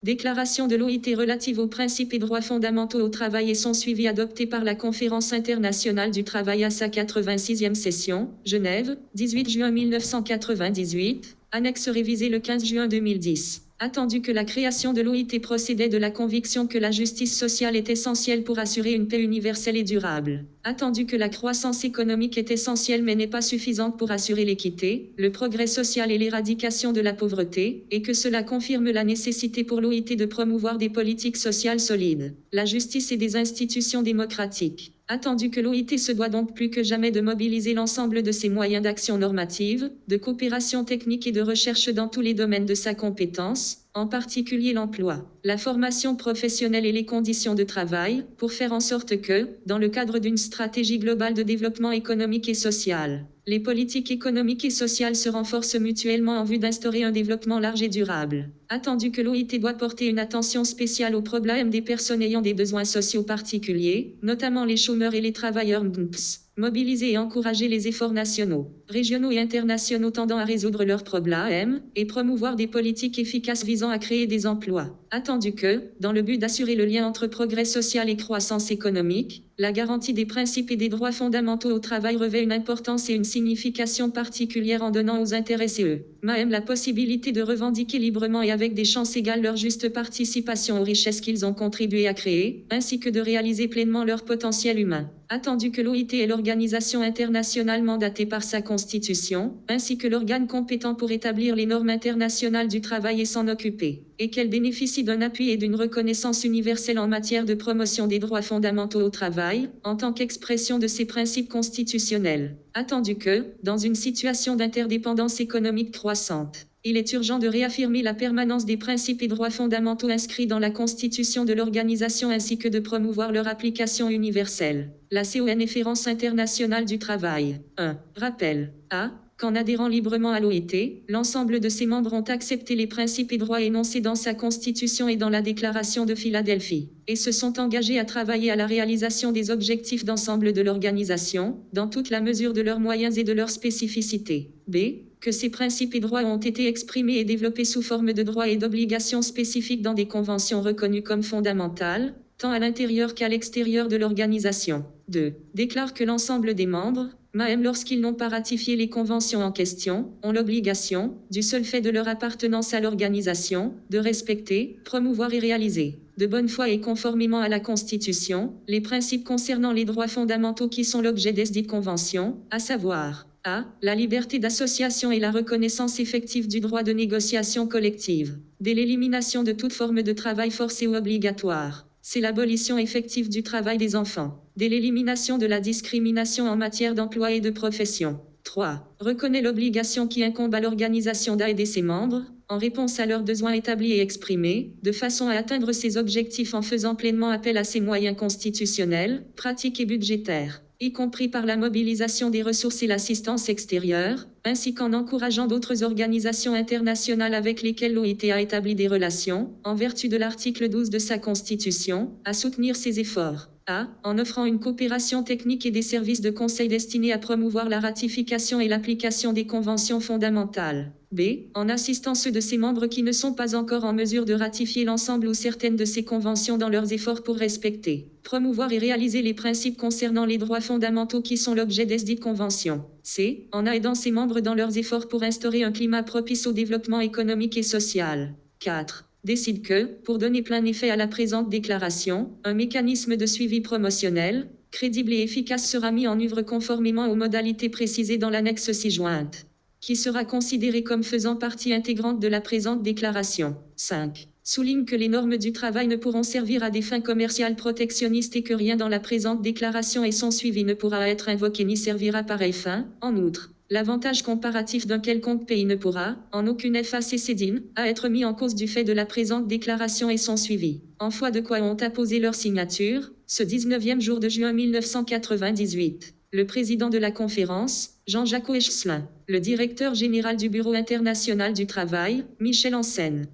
Déclaration de l'OIT relative aux principes et droits fondamentaux au travail et son suivi adopté par la Conférence internationale du travail à sa 86e session, Genève, 18 juin 1998, annexe révisée le 15 juin 2010. Attendu que la création de l'OIT procédait de la conviction que la justice sociale est essentielle pour assurer une paix universelle et durable. Attendu que la croissance économique est essentielle mais n'est pas suffisante pour assurer l'équité, le progrès social et l'éradication de la pauvreté, et que cela confirme la nécessité pour l'OIT de promouvoir des politiques sociales solides, la justice et des institutions démocratiques. Attendu que l'OIT se doit donc plus que jamais de mobiliser l'ensemble de ses moyens d'action normative, de coopération technique et de recherche dans tous les domaines de sa compétence, en particulier l'emploi, la formation professionnelle et les conditions de travail, pour faire en sorte que, dans le cadre d'une stratégie globale de développement économique et social, les politiques économiques et sociales se renforcent mutuellement en vue d'instaurer un développement large et durable. Attendu que l'OIT doit porter une attention spéciale aux problèmes des personnes ayant des besoins sociaux particuliers, notamment les chômeurs et les travailleurs MPS. Mobiliser et encourager les efforts nationaux, régionaux et internationaux tendant à résoudre leurs problèmes, et promouvoir des politiques efficaces visant à créer des emplois. Attendu que, dans le but d'assurer le lien entre progrès social et croissance économique, la garantie des principes et des droits fondamentaux au travail revêt une importance et une signification particulière en donnant aux intéressés eux-mêmes la possibilité de revendiquer librement et avec des chances égales leur juste participation aux richesses qu'ils ont contribué à créer, ainsi que de réaliser pleinement leur potentiel humain. Attendu que l'OIT est l'organisation internationale mandatée par sa constitution, ainsi que l'organe compétent pour établir les normes internationales du travail et s'en occuper, et qu'elle bénéficie d'un appui et d'une reconnaissance universelle en matière de promotion des droits fondamentaux au travail, en tant qu'expression de ses principes constitutionnels. Attendu que, dans une situation d'interdépendance économique croissante, il est urgent de réaffirmer la permanence des principes et droits fondamentaux inscrits dans la constitution de l'organisation ainsi que de promouvoir leur application universelle. La Conférence internationale du travail. 1. Rappel. A. Qu'en adhérant librement à l'OIT, l'ensemble de ses membres ont accepté les principes et droits énoncés dans sa constitution et dans la déclaration de Philadelphie, et se sont engagés à travailler à la réalisation des objectifs d'ensemble de l'organisation, dans toute la mesure de leurs moyens et de leurs spécificités. B. Que ces principes et droits ont été exprimés et développés sous forme de droits et d'obligations spécifiques dans des conventions reconnues comme fondamentales, tant à l'intérieur qu'à l'extérieur de l'organisation. 2. Déclare que l'ensemble des membres, même lorsqu'ils n'ont pas ratifié les conventions en question, ont l'obligation, du seul fait de leur appartenance à l'organisation, de respecter, promouvoir et réaliser, de bonne foi et conformément à la Constitution, les principes concernant les droits fondamentaux qui sont l'objet desdites conventions, à savoir a. La liberté d'association et la reconnaissance effective du droit de négociation collective. D. L'élimination de toute forme de travail forcé ou obligatoire. C'est l'abolition effective du travail des enfants. D. L'élimination de la discrimination en matière d'emploi et de profession. 3. Reconnaît l'obligation qui incombe à l'organisation d'aider ses membres, en réponse à leurs besoins établis et exprimés, de façon à atteindre ses objectifs en faisant pleinement appel à ses moyens constitutionnels, pratiques et budgétaires, y compris par la mobilisation des ressources et l'assistance extérieure, ainsi qu'en encourageant d'autres organisations internationales avec lesquelles l'OIT a établi des relations, en vertu de l'article 12 de sa Constitution, à soutenir ses efforts. A. En offrant une coopération technique et des services de conseil destinés à promouvoir la ratification et l'application des conventions fondamentales. B. En assistant ceux de ses membres qui ne sont pas encore en mesure de ratifier l'ensemble ou certaines de ces conventions dans leurs efforts pour respecter, promouvoir et réaliser les principes concernant les droits fondamentaux qui sont l'objet desdites conventions. C. En aidant ses membres dans leurs efforts pour instaurer un climat propice au développement économique et social. 4. Décide que, pour donner plein effet à la présente déclaration, un mécanisme de suivi promotionnel, crédible et efficace sera mis en œuvre conformément aux modalités précisées dans l'annexe ci-jointe, qui sera considéré comme faisant partie intégrante de la présente déclaration. 5. Souligne que les normes du travail ne pourront servir à des fins commerciales protectionnistes et que rien dans la présente déclaration et son suivi ne pourra être invoqué ni servir à pareille fin. En outre, l'avantage comparatif d'un quelconque pays ne pourra, en aucune FACCDIN, à être mis en cause du fait de la présente déclaration et son suivi. En foi de quoi ont apposé leur signature, ce 19e jour de juin 1998. Le président de la conférence, Jean-Jacques Oechelin. Le directeur général du Bureau international du travail, Michel Hansen.